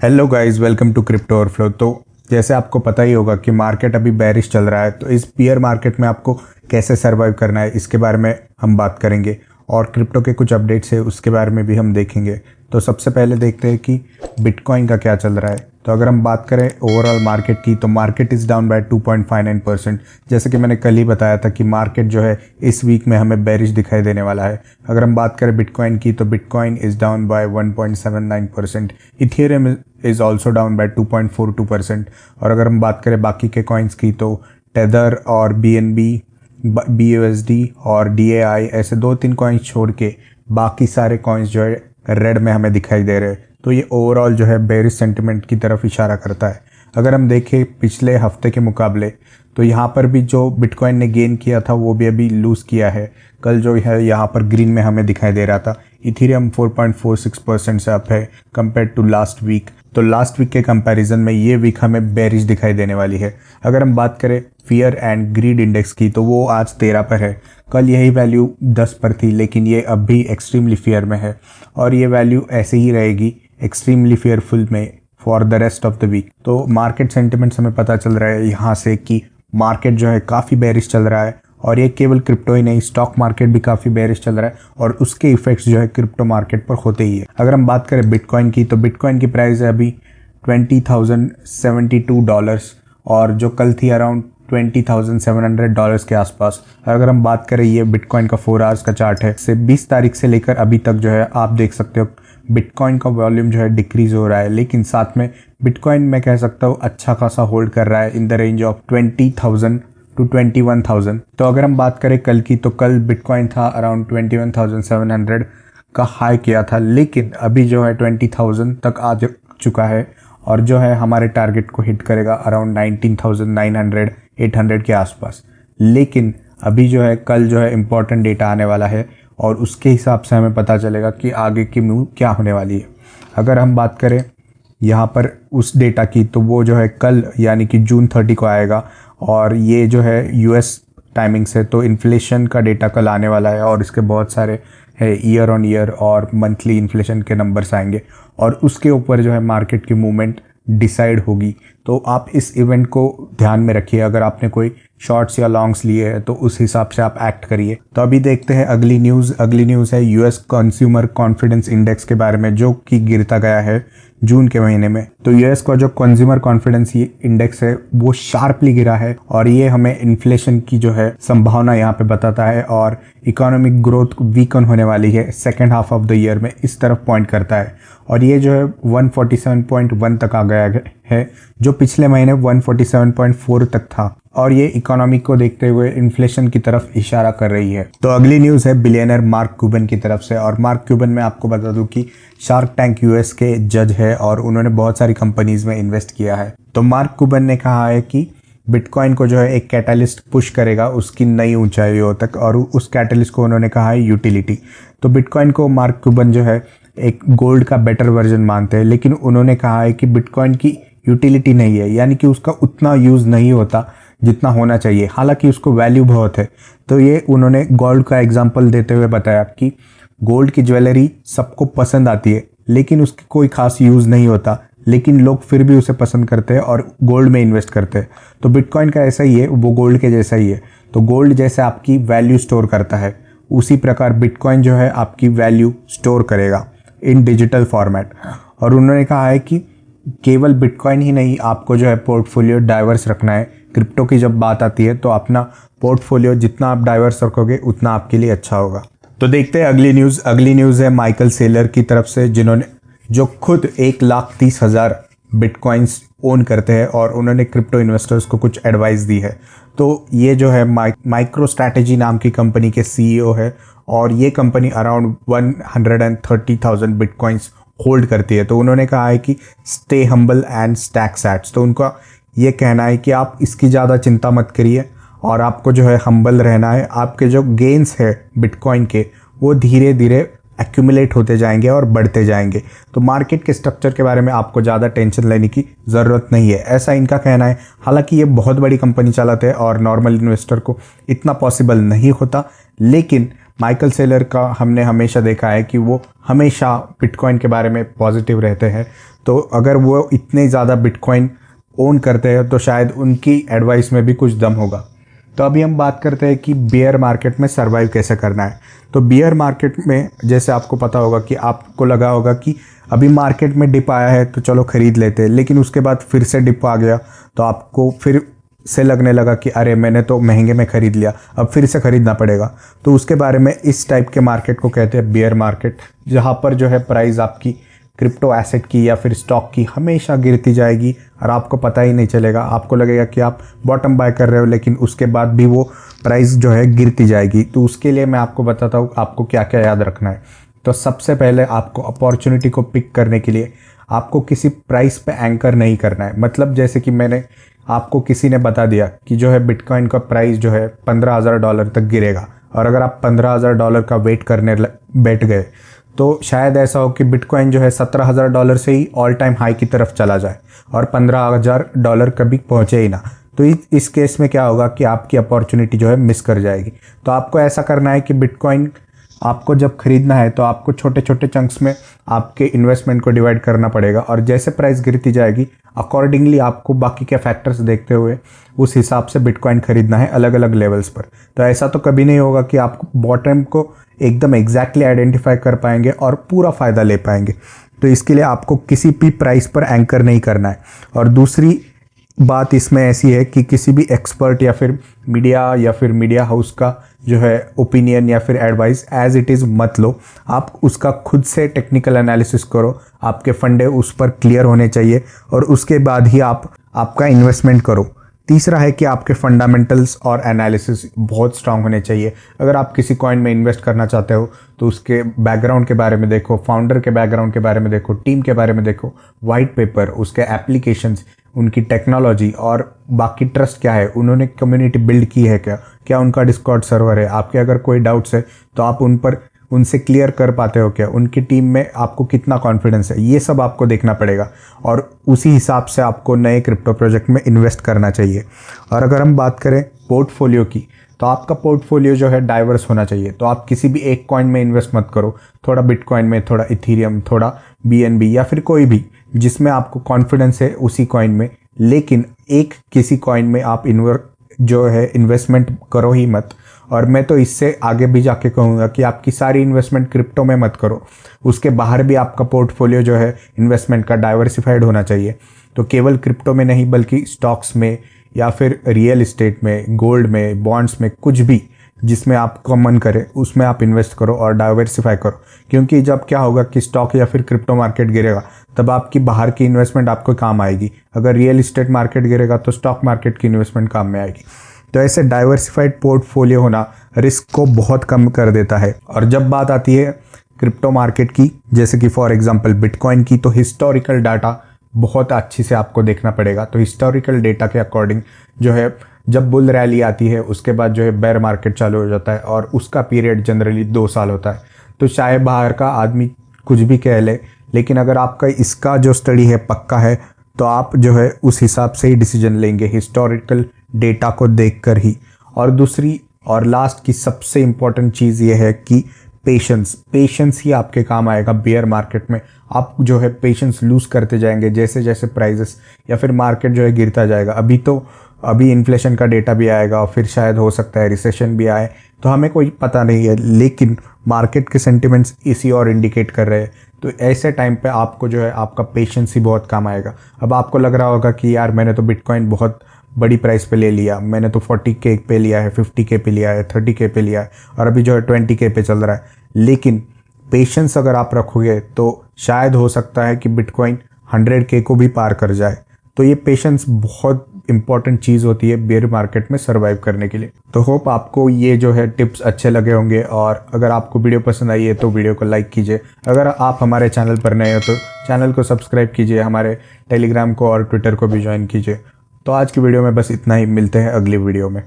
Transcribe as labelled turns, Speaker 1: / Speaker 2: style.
Speaker 1: Hello guys, welcome to crypto overflow. तो जैसे आपको पता ही होगा कि मार्केट अभी बेरिश चल रहा है, तो इस बियर मार्केट में आपको कैसे सरवाइव करना है इसके बारे में हम बात करेंगे और क्रिप्टो के कुछ अपडेट्स है उसके बारे में भी हम देखेंगे। तो सबसे पहले देखते हैं कि बिटकॉइन का क्या चल रहा है। तो अगर हम बात करें ओवरऑल मार्केट की, तो मार्केट इज़ डाउन बाय 2.59%। जैसे कि मैंने कल ही बताया था कि मार्केट जो है इस वीक में हमें बेरिश दिखाई देने वाला है। अगर हम बात करें बिटकॉइन की, तो bitcoin is down by 1.79%। Ethereum is also down by 2.42%। और अगर हम बात करें बाकी के कॉइन्स की, तो टेदर और BNB, BUSD और DAI, ऐसे 2-3 कॉइन्स छोड़ के बाकी सारे कॉइन्स जो है रेड में हमें दिखाई दे रहे हैं। तो ये ओवरऑल जो है बेरिश सेंटिमेंट की तरफ इशारा करता है। अगर हम देखें पिछले हफ्ते के मुकाबले, तो यहाँ पर भी जो बिटकॉइन ने गेन किया था वो भी अभी लूज़ किया है। कल जो है यहाँ पर ग्रीन में हमें दिखाई दे रहा था। इथेरियम 4.46% से अप है कंपेयर टू लास्ट वीक। तो लास्ट वीक के कंपैरिजन में ये वीक हमें बेरिश दिखाई देने वाली है। अगर हम बात करें फियर एंड ग्रीड इंडेक्स की, तो वो आज 13 पर है। कल यही वैल्यू 10 पर थी, लेकिन ये अब भी एक्सट्रीमली फियर में है और ये वैल्यू ऐसे ही रहेगी एक्सट्रीमली फियरफुल में for the rest of the week. तो मार्केट सेंटिमेंट्स हमें पता चल रहा है यहाँ से कि मार्केट जो है काफ़ी बेरिश चल रहा है। और ये केवल क्रिप्टो ही नहीं, स्टॉक मार्केट भी काफ़ी बेरिश चल रहा है और उसके इफेक्ट्स जो है क्रिप्टो मार्केट पर होते ही है। अगर हम बात करें बिटकॉइन की, तो बिटकॉइन की प्राइस है अभी $20,072 और जो कल थी अराउंड $20,700 के आसपास। अगर हम बात करें, ये बिटकॉइन का 4 आवर्स का चार्ट है, से 20 तारीख से लेकर अभी तक जो है आप देख सकते हो बिटकॉइन का वॉल्यूम जो है डिक्रीज हो रहा है, लेकिन साथ में बिटकॉइन मैं कह सकता हूँ अच्छा खासा होल्ड कर रहा है in the range of 20,000 to 21,000। तो अगर हम बात करें कल की, तो कल बिटकॉइन था अराउंड 21,700 का हाई किया था, लेकिन अभी जो है 20,000 तक आ चुका है और जो है हमारे टारगेट को हिट करेगा अराउंड 19,900 800 के आसपास। लेकिन अभी जो है कल जो है इम्पॉर्टेंट डेटा आने वाला है और उसके हिसाब से हमें पता चलेगा कि आगे की मूव क्या होने वाली है। अगर हम बात करें यहाँ पर उस डेटा की, तो वो जो है कल यानी कि जून 30 को आएगा और ये जो है US टाइमिंग से, तो इन्फ्लेशन का डेटा कल आने वाला है और इसके बहुत सारे है ईयर ऑन ईयर और मंथली इन्फ्लेशन के नंबर्स आएंगे और उसके ऊपर जो है मार्केट की मूवमेंट डिसाइड होगी। तो आप इस इवेंट को ध्यान में रखिए। अगर आपने कोई शॉर्ट्स या लॉन्ग्स लिए हैं तो उस हिसाब से आप एक्ट करिए। तो अभी देखते हैं अगली न्यूज़ है US कंज्यूमर कॉन्फिडेंस इंडेक्स के बारे में, जो कि गिरता गया है जून के महीने में। तो US का जो कंज्यूमर कॉन्फिडेंस इंडेक्स है वो शार्पली गिरा है और ये हमें इन्फ्लेशन की जो है संभावना यहाँ पे बताता है और इकोनॉमिक ग्रोथ वीकन होने वाली है second half of the year में, इस तरफ पॉइंट करता है। और ये जो है 147.1 तक आ गया है, जो पिछले महीने 147.4 तक था और ये इकोनॉमी को देखते हुए इन्फ्लेशन की तरफ इशारा कर रही है। तो अगली न्यूज़ है बिलियनर मार्क क्यूबन की तरफ से। और मार्क क्यूबन में आपको बता दूं कि शार्क टैंक US के जज है और उन्होंने बहुत सारी कंपनीज में इन्वेस्ट किया है। तो मार्क क्यूबन ने कहा है कि बिटकॉइन को जो है एक कैटलिस्ट पुश करेगा उसकी नई ऊंचाइयों तक, और उस कैटलिस्ट को उन्होंने कहा है यूटिलिटी। तो बिटकॉइन को मार्क क्यूबन जो है एक गोल्ड का बेटर वर्जन मानते हैं, लेकिन उन्होंने कहा है कि बिटकॉइन की यूटिलिटी नहीं है, यानी कि उसका उतना यूज़ नहीं होता जितना होना चाहिए, हालांकि उसको वैल्यू बहुत है। तो ये उन्होंने गोल्ड का एग्जांपल देते हुए बताया कि गोल्ड की ज्वेलरी सबको पसंद आती है लेकिन उसकी कोई खास यूज़ नहीं होता, लेकिन लोग फिर भी उसे पसंद करते हैं और गोल्ड में इन्वेस्ट करते हैं। तो बिटकॉइन का ऐसा ही है, वो गोल्ड के जैसा ही है। तो गोल्ड जैसे आपकी वैल्यू स्टोर करता है, उसी प्रकार बिटकॉइन जो है आपकी वैल्यू स्टोर करेगा इन डिजिटल फॉर्मेट। और उन्होंने कहा है कि केवल बिटकॉइन ही नहीं, आपको जो है पोर्टफोलियो डाइवर्स रखना है। क्रिप्टो की जब बात आती है तो अपना पोर्टफोलियो जितना आप डाइवर्स रखोगे उतना आपके लिए अच्छा होगा। तो देखते हैं अगली न्यूज़ है माइकल सेलर की तरफ से, जो खुद 1,30,000 बिटकॉइंस ओन करते हैं और उन्होंने क्रिप्टो इन्वेस्टर्स को कुछ एडवाइस दी है। तो ये जो है माइक्रो स्ट्रैटेजी नाम की कंपनी के CEO है और ये कंपनी अराउंड 130,000 बिटकॉइंस होल्ड करती है। तो उन्होंने कहा है कि stay humble and stack sats. तो उनका ये कहना है कि आप इसकी ज़्यादा चिंता मत करिए और आपको जो है हम्बल रहना है। आपके जो गेन्स है बिटकॉइन के, वो धीरे धीरे एक्यूमुलेट होते जाएंगे और बढ़ते जाएंगे। तो मार्केट के स्ट्रक्चर के बारे में आपको ज़्यादा टेंशन लेने की ज़रूरत नहीं है, ऐसा इनका कहना है। हालांकि ये बहुत बड़ी कंपनी चलाते हैं और नॉर्मल इन्वेस्टर को इतना पॉसिबल नहीं होता, लेकिन माइकल सेलर का हमने हमेशा देखा है कि वो हमेशा बिटकॉइन के बारे में पॉजिटिव रहते हैं। तो अगर वो इतने ज़्यादा बिटकॉइन ओन करते हैं तो शायद उनकी एडवाइस में भी कुछ दम होगा। तो अभी हम बात करते हैं कि बियर मार्केट में सर्वाइव कैसे करना है। तो बियर मार्केट में जैसे आपको पता होगा कि आपको लगा होगा कि अभी मार्केट में डिप आया है तो चलो ख़रीद लेते हैं, लेकिन उसके बाद फिर से डिप आ गया तो आपको फिर से लगने लगा कि अरे मैंने तो महंगे में ख़रीद लिया, अब फिर से ख़रीदना पड़ेगा। तो उसके बारे में इस टाइप के मार्केट को कहते हैं बियर मार्केट, जहाँ पर जो है प्राइस आपकी क्रिप्टो एसेट की या फिर स्टॉक की हमेशा गिरती जाएगी और आपको पता ही नहीं चलेगा। आपको लगेगा कि आप बॉटम बाय कर रहे हो, लेकिन उसके बाद भी वो प्राइस जो है गिरती जाएगी। तो उसके लिए मैं आपको बताता हूँ आपको क्या क्या याद रखना है। तो सबसे पहले आपको अपॉर्चुनिटी को पिक करने के लिए आपको किसी प्राइस पे एंकर नहीं करना है। मतलब जैसे कि मैंने आपको किसी ने बता दिया कि जो है बिटकॉइन का प्राइस जो है $15,000 तक गिरेगा, और अगर आप $15,000 का वेट करने बैठ गए तो शायद ऐसा हो कि बिटकॉइन जो है $17,000 से ही ऑल टाइम हाई की तरफ चला जाए और $15,000 कभी पहुंचे ही ना। तो इस केस में क्या होगा कि आपकी अपॉर्चुनिटी जो है मिस कर जाएगी। तो आपको ऐसा करना है कि बिटकॉइन आपको जब खरीदना है तो आपको छोटे छोटे चंक्स में आपके इन्वेस्टमेंट को डिवाइड करना पड़ेगा, और जैसे प्राइस गिरती जाएगी अकॉर्डिंगली आपको बाकी के फैक्टर्स देखते हुए उस हिसाब से बिटकॉइन खरीदना है अलग अलग लेवल्स पर। तो ऐसा तो कभी नहीं होगा कि आप बॉटम को एकदम एग्जैक्टली आइडेंटिफाई कर पाएंगे और पूरा फ़ायदा ले पाएंगे। तो इसके लिए आपको किसी भी प्राइस पर एंकर नहीं करना है। और दूसरी बात इसमें ऐसी है कि किसी भी एक्सपर्ट या फिर मीडिया हाउस का जो है ओपिनियन या फिर एडवाइस एज इट इज़ मत लो। आप उसका खुद से टेक्निकल एनालिसिस करो, आपके फंडे उस पर क्लियर होने चाहिए और उसके बाद ही आप आपका इन्वेस्टमेंट करो। तीसरा है कि आपके फंडामेंटल्स और एनालिसिस बहुत स्ट्रांग होने चाहिए। अगर आप किसी कॉइन में इन्वेस्ट करना चाहते हो तो उसके बैकग्राउंड के बारे में देखो, फाउंडर के बैकग्राउंड के बारे में देखो, टीम के बारे में देखो, वाइट पेपर, उसके एप्लीकेशंस, उनकी टेक्नोलॉजी और बाकी ट्रस्ट क्या है, उन्होंने कम्युनिटी बिल्ड की है क्या उनका डिस्कॉर्ड सर्वर है। आपके अगर कोई डाउट्स है तो आप उनसे क्लियर कर पाते हो क्या, उनकी टीम में आपको कितना कॉन्फिडेंस है, ये सब आपको देखना पड़ेगा और उसी हिसाब से आपको नए क्रिप्टो प्रोजेक्ट में इन्वेस्ट करना चाहिए। और अगर हम बात करें पोर्टफोलियो की, तो आपका पोर्टफोलियो जो है डाइवर्स होना चाहिए। तो आप किसी भी एक कॉइन में इन्वेस्ट मत करो, थोड़ा बिटकॉइन में, थोड़ा इथीरियम, थोड़ा BNB या फिर कोई भी जिसमें आपको कॉन्फिडेंस है उसी कॉइन में, लेकिन एक किसी कॉइन में आप इन्वेस्टमेंट करो ही मत। और मैं तो इससे आगे भी जाके कहूँगा कि आपकी सारी इन्वेस्टमेंट क्रिप्टो में मत करो, उसके बाहर भी आपका पोर्टफोलियो जो है इन्वेस्टमेंट का डाइवर्सिफाइड होना चाहिए। तो केवल क्रिप्टो में नहीं बल्कि स्टॉक्स में या फिर रियल इस्टेट में, गोल्ड में, बॉन्ड्स में, कुछ भी जिसमें आपको मन करे उसमें आप इन्वेस्ट करो और डाइवर्सिफाई करो। क्योंकि जब क्या होगा कि स्टॉक या फिर क्रिप्टो मार्केट गिरेगा तब आपकी बाहर की इन्वेस्टमेंट आपको काम आएगी, अगर रियल इस्टेट मार्केट गिरेगा तो स्टॉक मार्केट की इन्वेस्टमेंट काम में आएगी। तो ऐसे डाइवर्सिफाइड पोर्टफोलियो होना रिस्क को बहुत कम कर देता है। और जब बात आती है क्रिप्टो मार्केट की, जैसे कि फॉर एग्जांपल बिटकॉइन की, तो हिस्टोरिकल डाटा बहुत अच्छी से आपको देखना पड़ेगा। तो हिस्टोरिकल डेटा के अकॉर्डिंग जो है जब बुल रैली आती है उसके बाद जो है बेयर मार्केट चालू हो जाता है और उसका पीरियड जनरली 2 साल होता है। तो चाहे बाहर का आदमी कुछ भी कह ले, लेकिन अगर आपका इसका जो स्टडी है पक्का है तो आप जो है उस हिसाब से ही डिसीजन लेंगे, हिस्टोरिकल डेटा को देखकर ही। और दूसरी और लास्ट की सबसे इम्पॉर्टेंट चीज़ ये है कि पेशेंस ही आपके काम आएगा बियर मार्केट में। आप जो है पेशेंस लूज करते जाएंगे जैसे जैसे प्राइजेस या फिर मार्केट जो है गिरता जाएगा। अभी इन्फ्लेशन का डेटा भी आएगा और फिर शायद हो सकता है रिसेशन भी आए, तो हमें कोई पता नहीं है, लेकिन मार्केट के सेंटिमेंट्स इसी और इंडिकेट कर रहे हैं। तो ऐसे टाइम पे आपको जो है आपका पेशेंस ही बहुत काम आएगा। अब आपको लग रहा होगा कि यार मैंने तो बिटकॉइन बहुत बड़ी प्राइस पे ले लिया, मैंने तो 40K पे लिया है, 50K पे लिया है, 30K पे लिया है और अभी जो है 20K पे चल रहा है। लेकिन पेशेंस अगर आप रखोगे तो शायद हो सकता है कि बिटकॉइन 100K को भी पार कर जाए। तो ये पेशेंस बहुत इंपॉर्टेंट चीज़ होती है बेयर मार्केट में सर्वाइव करने के लिए। तो होप आपको ये जो है टिप्स अच्छे लगे होंगे, और अगर आपको वीडियो पसंद आई है तो वीडियो को लाइक कीजिए। अगर आप हमारे चैनल पर नए हो तो चैनल को सब्सक्राइब कीजिए, हमारे टेलीग्राम को और ट्विटर को भी ज्वाइन कीजिए। तो आज की वीडियो में बस इतना ही, मिलते हैं अगली वीडियो में।